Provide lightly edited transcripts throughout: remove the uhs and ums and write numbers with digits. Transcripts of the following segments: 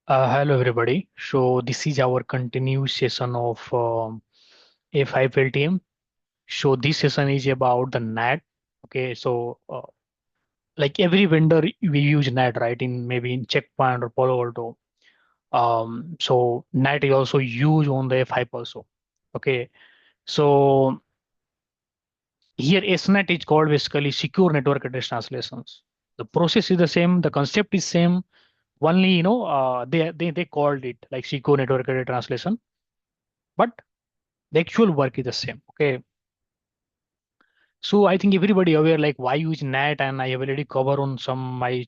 Hello everybody. So this is our continued session of A5 LTM. So this session is about the NAT. Okay, so like every vendor we use NAT, right? In maybe in Checkpoint or Palo Alto. So NAT is also used on the A5 also. Okay, so here SNAT is called basically Secure Network Address Translations. The process is the same, the concept is same. Only they called it like Secure Network Address Translation, but the actual work is the same. Okay, so I think everybody aware like why use NAT, and I have already covered on some my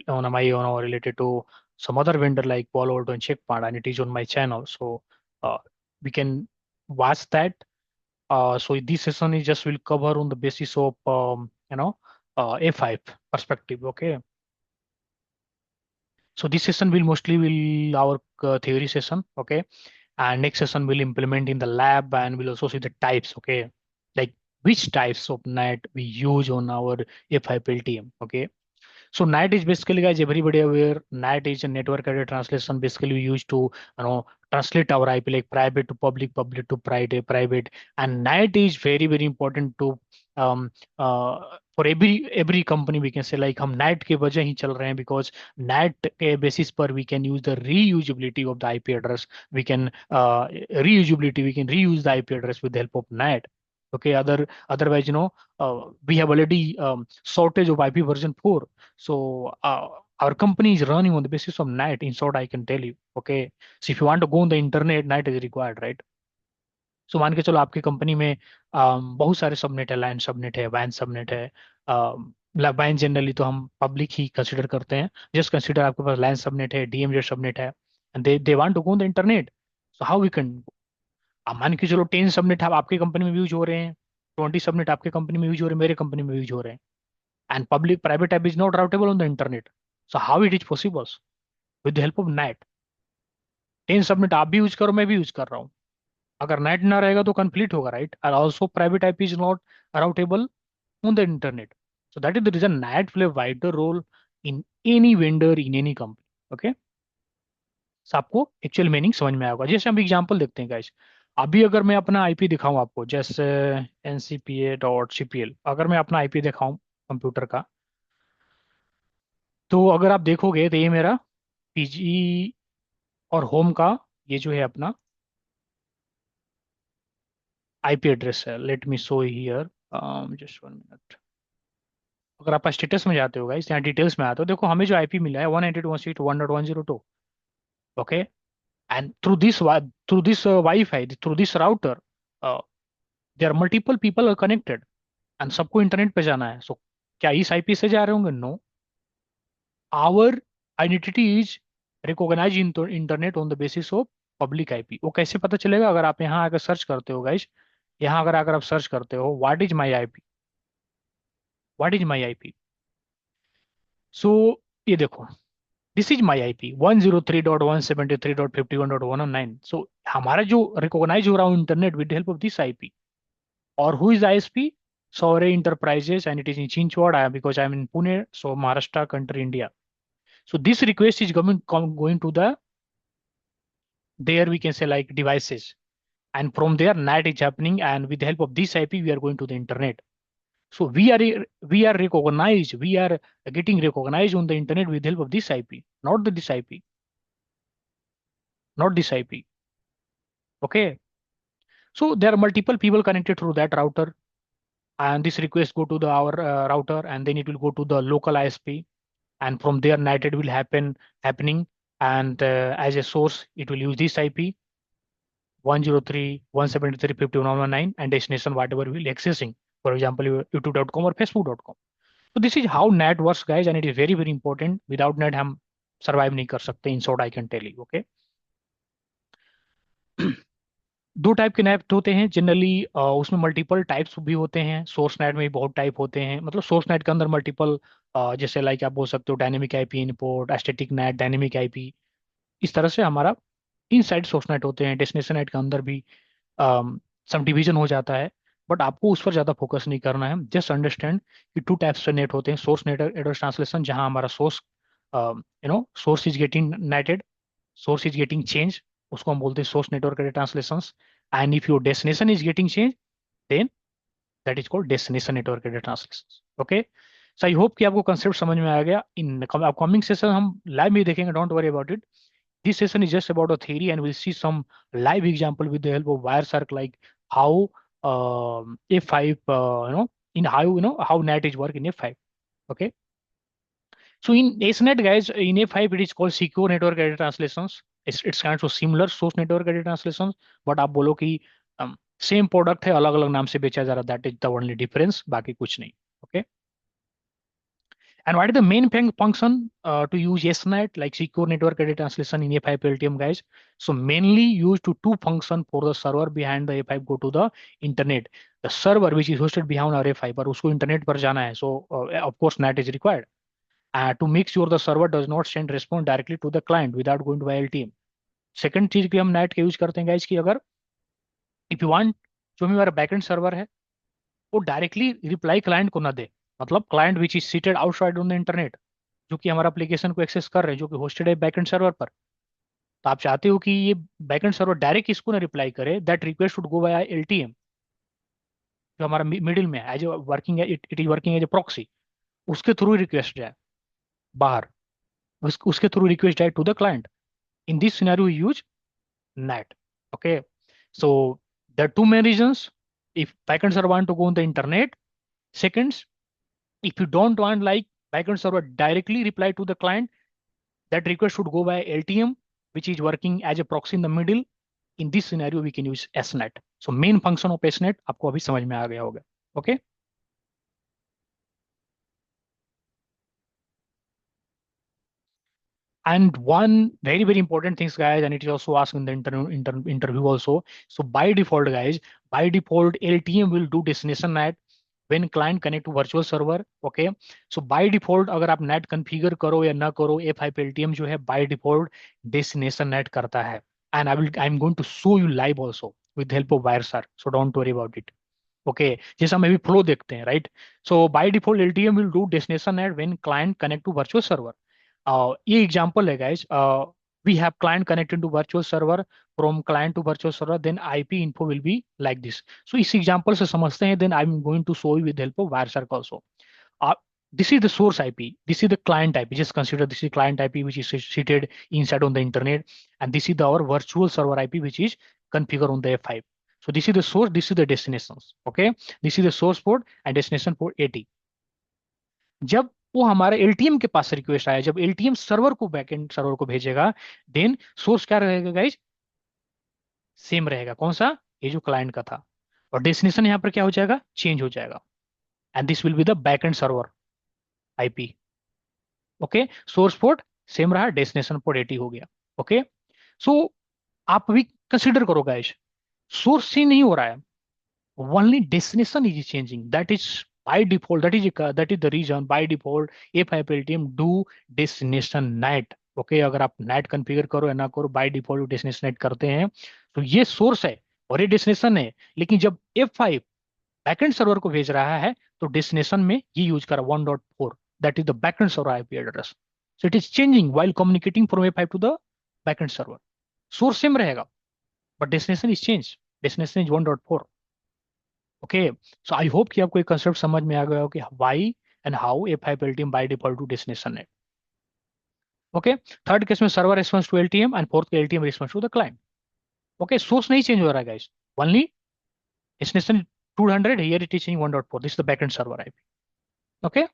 on my related to some other vendor like Palo Alto and Checkpoint, and it is on my channel. So uh, we can watch that. So this session is just will cover on the basis of A5 perspective. Okay, so this session will mostly will our theory session. Okay, and next session we'll implement in the lab, and we'll also see the types. Okay, like which types of NAT we use on our F5 LTM. Okay, so NAT is basically, guys, everybody aware, NAT is a network address translation. Basically we use to translate our IP like private to public, public to private. And NAT is very very important to um, for every company. We can say like हम NAT के वजह ही चल रहे हैं, because NAT के basis पर we can use the reusability of the IP address. We can reusability, we can reuse the IP address with the help of NAT. Okay, otherwise, we have already shortage of IP version 4. So our company is running on the basis of NAT. In short, I can tell you. Okay. So if you want to go on the internet, NAT is required, right? सो मान के चलो आपकी company में बहुत सारे subnet है, लैन subnet है, van subnet है। वैन जनरली तो हम पब्लिक ही कंसिडर करते हैं। जस्ट कंसिडर आपके पास लैन सबनेट है, डीएमजे सबनेट है, and they want to go on the internet. So how we can, अब मान के चलो 10 सबनेट आप आपकी कंपनी में यूज हो रहे हैं, 20 सबनेट आपकी कंपनी में यूज हो रहे हैं, मेरे कंपनी में यूज हो रहे हैं, and public private app is not routable on the internet. So how it is possible? With the help of NAT. 10 subnet आप भी यूज करो, मैं भी यूज कर रहा हूँ, अगर नेट ना रहेगा तो कंप्लीट होगा, राइट? और also private app is not routable on the internet. So that is the reason NAT play wider role in any vendor in any company. Okay, so आपको एक्चुअल मीनिंग समझ में आएगा. जैसे हम एग्जांपल देखते हैं गाइस. अभी अगर मैं अपना आईपी दिखाऊं आपको, जैसे ncpa.cpl, अगर मैं अपना आईपी दिखाऊं कंप्यूटर का, तो अगर आप देखोगे तो ये मेरा पीजी और होम का ये जो है अपना आईपी एड्रेस है. Let me show here, just 1 minute. अगर आप स्टेटस में जाते हो गाइस, यहाँ डिटेल्स में आते हो, देखो हमें जो आईपी मिला है 192.168.1.102. Okay, and through this WiFi, through this router, there are multiple people are connected, and सबको इंटरनेट पे जाना है. सो क्या इस आईपी से जा रहे होंगे? No. Our identity is recognise in internet on the basis of public IP. वो कैसे पता चलेगा? अगर आप यहाँ अगर सर्च करते हो गाइस, यहाँ अगर आप सर्च करते हो what is my IP, what is my IP, so ये देखो, this is my IP 103.173.51.109. So हमारा जो रिकॉग्नाइज हो रहा हूँ internet with help of this IP. और who is ISP? Saure Enterprises, and it is in Chinchwad, because I am in Pune, so Maharashtra country, India. So this request is going to the, there we can say like devices, and from there NAT is happening, and with the help of this IP we are going to the internet. So we are recognized, we are getting recognized on the internet with the help of this IP, not this IP, not this IP. Okay, so there are multiple people connected through that router, and this request go to the our router, and then it will go to the local ISP, and from there NAT it will happening, and as a source it will use this IP 103.173.51.119, and destination whatever will accessing, for example youtube.com or facebook.com. So this is how NAT works guys, and it is very very important. Without NAT हम survive नहीं कर सकते, in short I can tell you. Okay. दो type के net होते हैं generally, उसमें multiple types भी होते हैं. सोर्स नेट में भी बहुत टाइप होते हैं, मतलब सोर्स नेट के अंदर मल्टीपल, जैसे लाइक आप बोल सकते हो dynamic IP input, static net, dynamic IP. इस तरह से हमारा इनसाइड सोर्स नेट होते हैं. डेस्टिनेशन नेट के अंदर भी सब डिवीजन हो जाता है, बट आपको उस पर ज़्यादा फोकस नहीं करना है. जस्ट अंडरस्टैंड कि टू टाइप्स से नेट होते हैं. सोर्स नेट एड्रेस ट्रांसलेशन, जहां हमारा source source is getting NATed, source is getting change, उसको हम बोलते हैं source network error translations. And if your destination is getting change, then that is called destination network error translations. Okay, so I hope कि आपको concept समझ में आ गया। इन अपकमिंग सेशन हम लाइव में देखेंगे, don't worry about it. This session is just about a theory, and we'll see some live example with the help of Wireshark, like how F5, in how how NAT is work in F5. Okay, so in SNET, guys, in F5 it is called secure network edit translations. It's kind of similar source network edit translations, but आप बोलो कि same product है, अलग अलग नाम से बेचा जा रहा, that is the only difference, बाकी कुछ नहीं। Okay, and what is the main function to use SNAT, like secure network edit translation in F5 LTM, guys? So mainly used to two function for the server behind the F5 go to the internet. The server which is hosted behind our F5 पर उसको internet पर जाना है, so of course NAT is required to make sure the server does not send response directly to the client without going to LTM. Second चीज भी हम NAT के use करते हैं guys कि अगर if you want, जो भी हमारा बैकएंड सर्वर है वो डायरेक्टली रिप्लाई क्लाइंट को ना दे, मतलब client which is seated outside on the internet, जो कि हमारा एप्लीकेशन को एक्सेस कर रहे हैं, जो कि होस्टेड है बैकएंड सर्वर पर। तो आप चाहते हो कि ये बैकएंड सर्वर डायरेक्ट इसको ना रिप्लाई करे, that request should go by LTM, जो हमारा मिडिल में है, as working, it is working as a proxy, उसके थ्रू रिक्वेस्ट जाए बाहर, उसके थ्रू रिक्वेस्ट जाए to the client. In this scenario use net. Okay, so there are two main reasons. If backend server want to go on the internet, seconds, if you don't want like backend server directly reply to the client, that request should go by LTM, which is working as a proxy in the middle. In this scenario, we can use SNET. So main function of SNET आपको अभी समझ में आ गया होगा। Okay. And one very, very important things, guys, and it is also asked in the interview also. So by default, guys, by default, LTM will do destination NAT when client connect to virtual server. Okay. So by default, अगर आप NAT configure करो या ना करो, F5 LTM जो है by default destination NAT करता है। And I'm going to show you live also with the help of Wireshark. So don't worry about it. Okay, जैसे हम अभी फ्लो देखते हैं, right? So by default LTM will do destination at when client connect to virtual server. ये example है guys, we have client connected to virtual server, from client to virtual server, then IP info will be like this. So इस example से समझते हैं, then I'm going to show you with the help of Wireshark also. uh, this is the source IP, this is the client IP. Just consider this is client IP which is seated inside on the internet, and this is our virtual server IP which is configured on the F5. So this is the source, this is the destinations. Okay, this is the source port and destination port 80. जब वो हमारे LTM के पास request आया, जब LTM server को backend server को भेजेगा, then source क्या रहेगा गाइज? सेम रहेगा। कौन सा? ये जो क्लाइंट का था। और डेस्टिनेशन यहाँ पर क्या हो जाएगा? चेंज हो जाएगा। And this will be the backend server IP. Okay, source port same रहा, डेस्टिनेशन पोर्ट 80 हो गया। ओके, सो आप भी कंसिडर करो गाइज, सोर्स से नहीं हो रहा है, only destination is changing. That is by default, that is the reason by default F5 LTM do destination NAT. Okay, अगर आप NAT कॉन्फ़िगर करो या ना करो, बाय डिफॉल्ट डेस्टिनेशन NAT करते हैं। तो ये सोर्स है और ये डेस्टिनेशन है, लेकिन जब F5 बैकएंड सर्वर को भेज रहा है तो डेस्टिनेशन में ये यूज करा 1.4, that is the backend server IP address. So it is changing while communicating from F5 to the backend server. Source same रहेगा but destination is change, destination is 1.4। Okay, so I hope कि आपको एक concept समझ में आ गया हो कि why and how F5 LTM by default to destination है। ओके, थर्ड केस में server response to LTM and fourth के LTM response to the client. Okay, source नहीं चेंज हो रहा है guys, only destination 200, here it is changing 1.4, this is the backend server IP. Okay,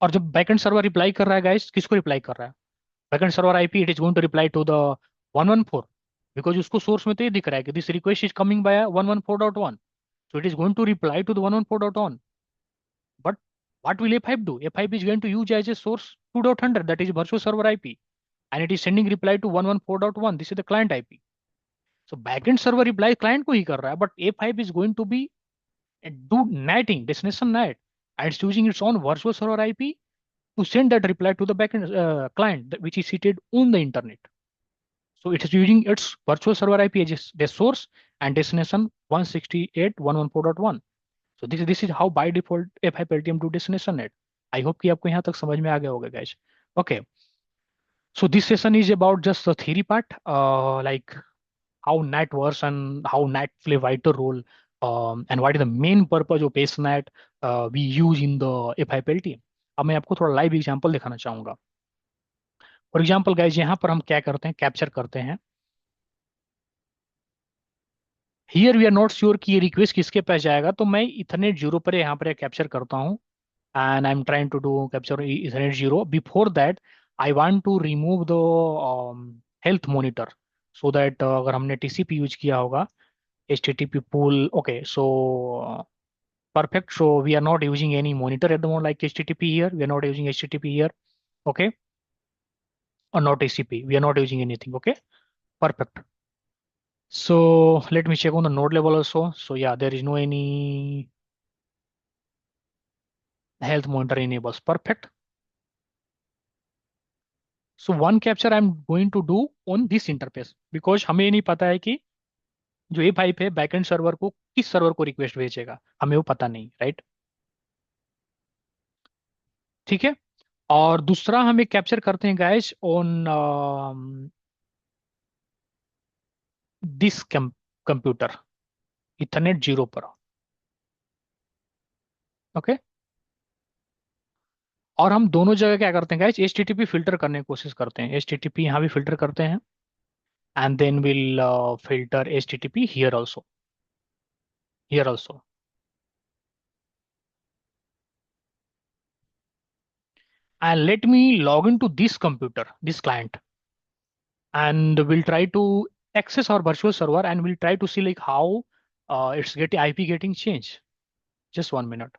और जब backend server reply कर रहा है गाइस, किसको रिप्लाई कर रहा है? Backend server IP, it is going to reply to the 114, because उसको सोर्स में तो ये दिख रहा है कि this request is coming by 114.1, so it is going to reply to the 114.1. But what will F5 do? F5 is going to use as a source 2.100, that is virtual server IP, and it is sending reply to 114.1, this is the client IP. So backend server reply client को ही कर रहा है, but F5 is going to be do netting, destination net, and it's using its own virtual server IP to send that reply to the backend client which is seated on the internet. So it is using its virtual server IP as the source and destination 168.114.1. So this is how by default F5 LTM do destination net. I hope कि आपको यहाँ तक समझ में आ गया होगा guys. Okay. So this session is about just the theory part, like how NAT works and how NAT play vital role, and what is the main purpose of SNAT we use in the FIPLT. अब मैं आपको थोड़ा live example दिखाना चाहूंगा. For example guys, यहाँ पर हम क्या करते हैं, कैप्चर करते हैं. Here we are not sure कि ये रिक्वेस्ट किसके पास जाएगा, तो मैं इथरनेट जीरो पर यहाँ पर कैप्चर करता हूँ. And I'm trying to do capture Ethernet 0. Before that, I want to remove the health monitor so that अगर हमने TCP यूज किया होगा, HTTP pool. Okay, so perfect. So we are not using any monitor at the moment like HTTP here. We are not using HTTP here. Okay, or not TCP. We are not using anything. Okay, perfect. So let me check on the node level also. So yeah, there is no any health monitor enables. Perfect. So one capture I am going to do on this interface, because हमें ये नहीं पता है कि जो a pipe है backend server को किस सर्वर को रिक्वेस्ट भेजेगा, हमें वो पता नहीं, राइट. ठीक है. और दूसरा हम एक कैप्चर करते हैं guys on this computer, Ethernet zero पर. ओके. और हम दोनों जगह क्या करते हैं guys, H T T P filter करने की कोशिश करते हैं. एच टी टी पी यहाँ भी फिल्टर करते हैं, and then will filter H T T P here also, here also. And let me log into this computer, this client, and we'll try to access our virtual server, and we'll try to see like how it's getting IP getting changed. Just 1 minute.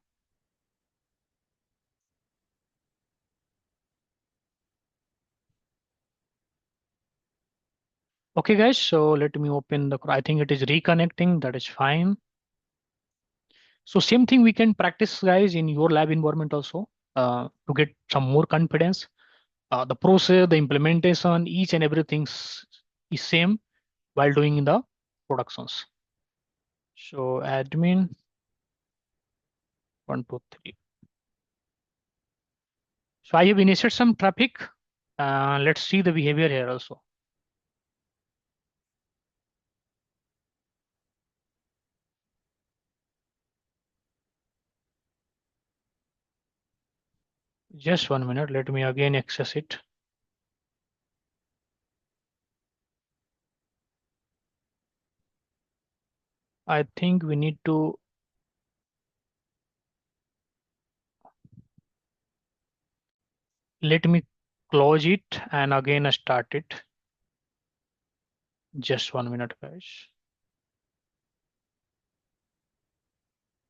Okay, guys. So let me open the. I think it is reconnecting. That is fine. So same thing we can practice, guys, in your lab environment also to get some more confidence. The process, the implementation, each and everything is same while doing in the productions. So admin 1 2 3. So I have initiated some traffic. Let's see the behavior here also. Just 1 minute. Let me again access it. I think we need to let me close it and again start it. Just 1 minute, guys.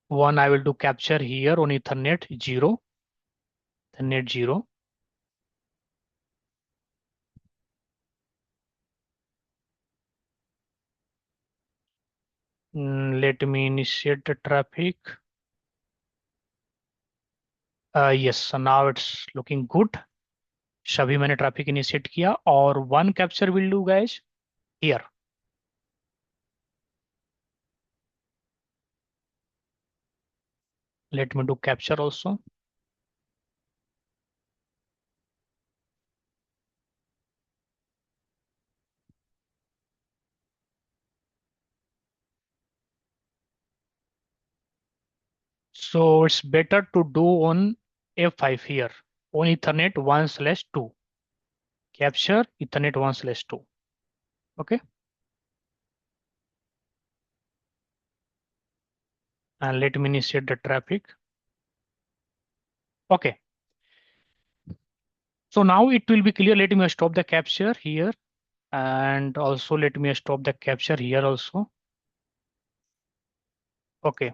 One, I will do capture here on Ethernet 0. Ethernet 0. Let me initiate the traffic. Yes, so now it's looking good. सभी मैंने traffic initiate किया और one capture will do guys here. Let me do capture also. So it's better to do on F5 here on Ethernet 1/2. Capture Ethernet 1/2. Okay. And let me initiate the traffic. Okay. So now it will be clear. Let me stop the capture here and also let me stop the capture here also. Okay.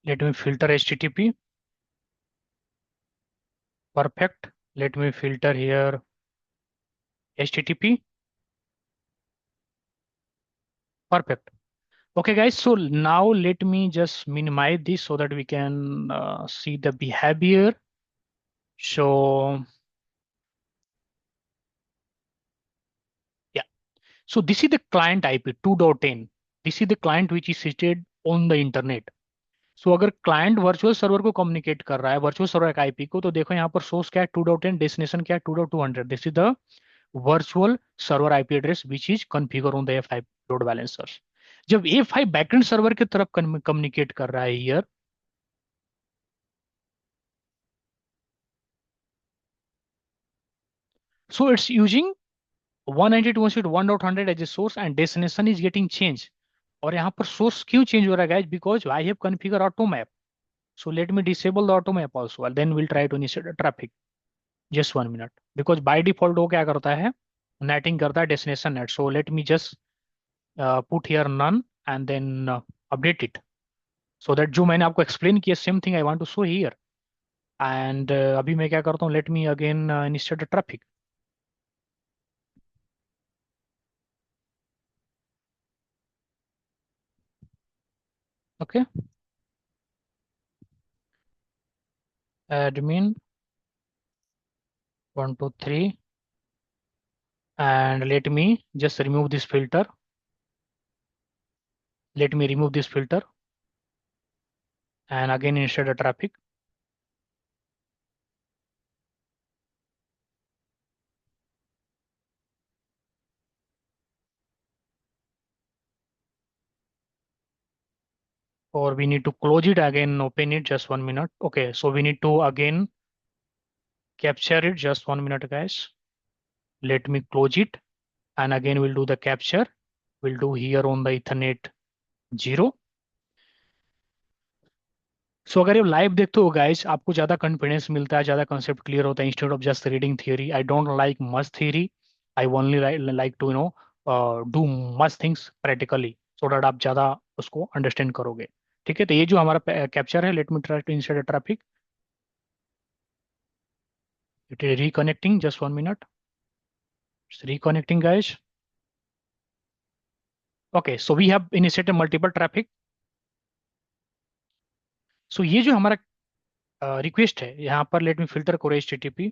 Let me filter HTTP. Perfect. Let me filter here HTTP. Perfect. Okay, guys. So now let me just minimize this so that we can see the behavior. So So this is the client IP 2.10. This is the client which is seated on the internet. सो अगर client virtual server को communicate कर रहा है, virtual server का IP को, तो देखो यहाँ पर सोर्स क्या है 2.10, डेस्टिनेशन क्या है 2.200. This is the virtual server IP address which is configure on the F5 load balancer. जब A5 बैकएंड सर्वर की तरफ कम्युनिकेट कर रहा है here, so it's using 192.168.1.100 as a source and destination is getting change. और यहाँ पर source क्यों चेंज हो रहा है guys? Because I have configure auto map. So let me disable the auto map also, and then we'll try to initiate the traffic. Just 1 minute. Because by default वो क्या करता है? Netting करता है destination net. So let me just put here none and then update it. So that जो मैंने आपको explain किया same thing I want to show here. And अभी मैं क्या करता हूँ? Let me again initiate the traffic. Okay. Admin 123, and let me just remove this filter. Let me remove this filter and again initiate the traffic. Or we need to close it again, open it. Just 1 minute. Okay, so we need to again capture it. Just 1 minute, guys. Let me close it, and again we'll do the capture. We'll do here on the Ethernet 0. सो अगर ये live देखते हो guys, आपको ज्यादा confidence मिलता है, ज्यादा concept clear होता है instead of just reading theory. I don't like much theory. I only like to do much things practically, so that आप ज्यादा उसको अंडरस्टैंड करोगे. ठीक है, तो ये जो हमारा कैप्चर है, let me try to insert traffic. It is reconnecting. Just 1 minute. It's reconnecting, guys. Okay, so we have initiated multiple traffic. So ये जो हमारा रिक्वेस्ट है यहाँ पर, लेट मी फिल्टर करो HTTP.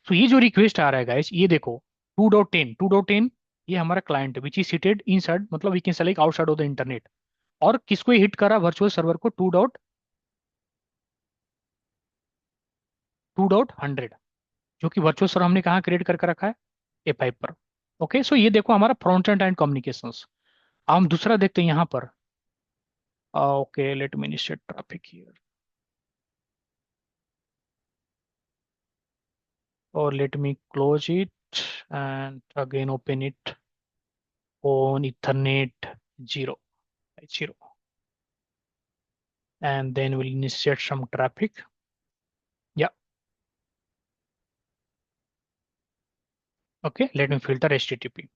तो ये जो रिक्वेस्ट आ रहा है गाइस, ये देखो 2.10 ये हमारा client which is seated inside, मतलब we can say like outside of the internet. और किसको हिट करा? वर्चुअल सर्वर को 2.2.100, जो कि वर्चुअल सर्वर हमने कहाँ क्रिएट करके रखा है? A5 पर. ओके, सो ये देखो हमारा फ्रंट एंड एंड कम्युनिकेशंस. हम दूसरा देखते हैं यहाँ पर. Okay, let me initiate traffic here, or let me close it and again open it on Ethernet 0, 0, and then we'll initiate some traffic. Yeah. Okay, let me filter HTTP.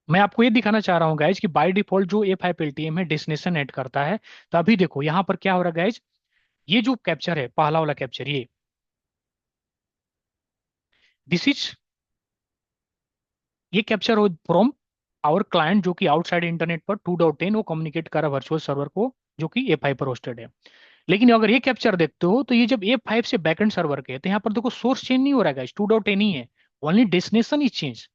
मैं आपको ये दिखाना चाह रहा हूँ गाइज कि बाय डिफॉल्ट जो A5 LTM है डेस्टिनेशन ऐड करता है. तो अभी देखो यहाँ पर क्या हो रहा है गाइज, ये जो कैप्चर है, पहला वाला कैप्चर, ये कैप्चर हो फ्रॉम आवर क्लाइंट, जो कि आउटसाइड इंटरनेट पर 2.10 वो कम्युनिकेट कर रहा है वर्चुअल सर्वर को, जो कि A5 पर होस्टेड है. लेकिन अगर ये कैप्चर देखते हो, तो ये जब A5 से बैकएंड सर्वर के, तो यहाँ पर देखो सोर्स चेंज नहीं हो रहा है गाइस, 2.10 ही है. Only destination is change.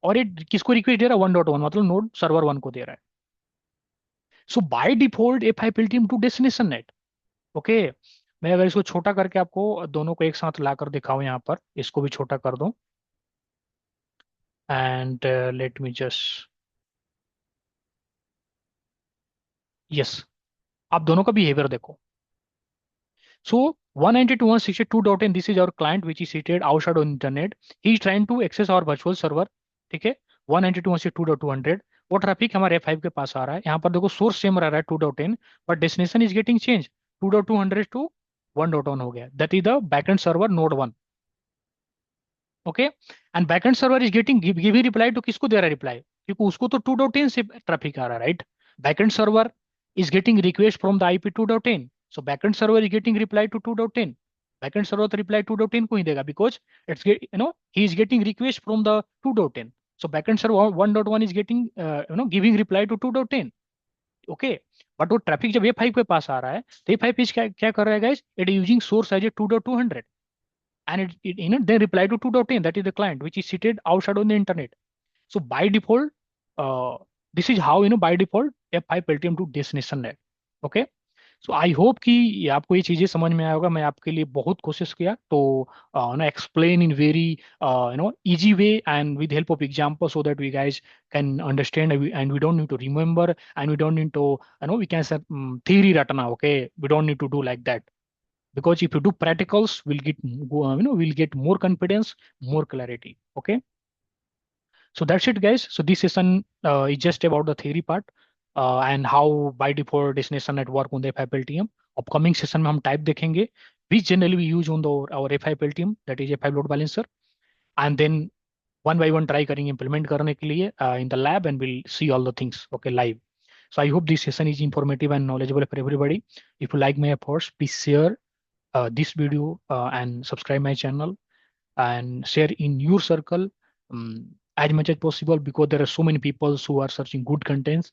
और ये किसको रिक्वेस्ट दे रहा है? 1.1, मतलब नोड सर्वर 1 को दे रहा है. So by default A5 LTM to destination NAT. Okay, मैं अगर इसको छोटा करके आपको दोनों को एक साथ ला कर दिखाऊं, यहाँ पर इसको भी छोटा कर दूं, and let me just, yes, आप दोनों का बिहेवियर देखो. So 192.168.2.10, this is our client which is seated outside on internet. He is trying to access our virtual server. ठीक है, 192.168.2.100. वो ट्रैफिक हमारे F5 के पास आ रहा है. यहाँ पर देखो सोर्स सेम रह रहा है 2.10, but destination is getting change. 2.200 to 1.1 हो गया. That is the backend server node 1. Okay, and backend server is getting giving reply to, किसको दे रहा है रिप्लाई? क्योंकि उसको तो 2.10 से ट्रैफिक आ रहा है, right? Backend server is getting request from the IP 2.10. So backend server is getting reply to 2.10. Backend server तो reply 2.10 को ही देगा, because he is getting request from the 2.10. So backend server 1.1 is getting giving reply to 2.10. Okay, but वो traffic जब A5 के पास आ रहा है, तो A5 क्या क्या कर रहा है guys? It is using source as a 2.200. and then reply to 2.10, that is the client which is seated outside on the internet. So by default, uh, this is how by default F5 Pentium to destination net. Okay. So I hope कि आपको ये चीजें समझ में आया होगा। मैं आपके लिए बहुत कोशिश किया तो ना explain in very easy way and with help of example so that we guys can understand, and we don't need to remember, and we don't need to we can say theory ratana. Okay, we don't need to do like that, because if you do practicals we'll get we'll get more confidence, more clarity. Okay. So that's it, guys. So this session is just about the theory part and how by default destination network on the FIPLTM. Upcoming session में हम type देखेंगे which generally we use on the our FIPLTM, that is F5 load balancer, and then one by one try करेंगे implement करने के लिए in the lab, and we'll see all the things okay live. So I hope this session is informative and knowledgeable for everybody. If you like my efforts, please share this video and subscribe my channel and share in your circle as much as possible, because there are so many people who are searching good contents,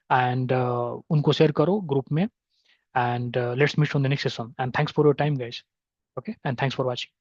and उनको share करो group में, and let's meet on the next session, and thanks for your time, guys. Okay, and thanks for watching.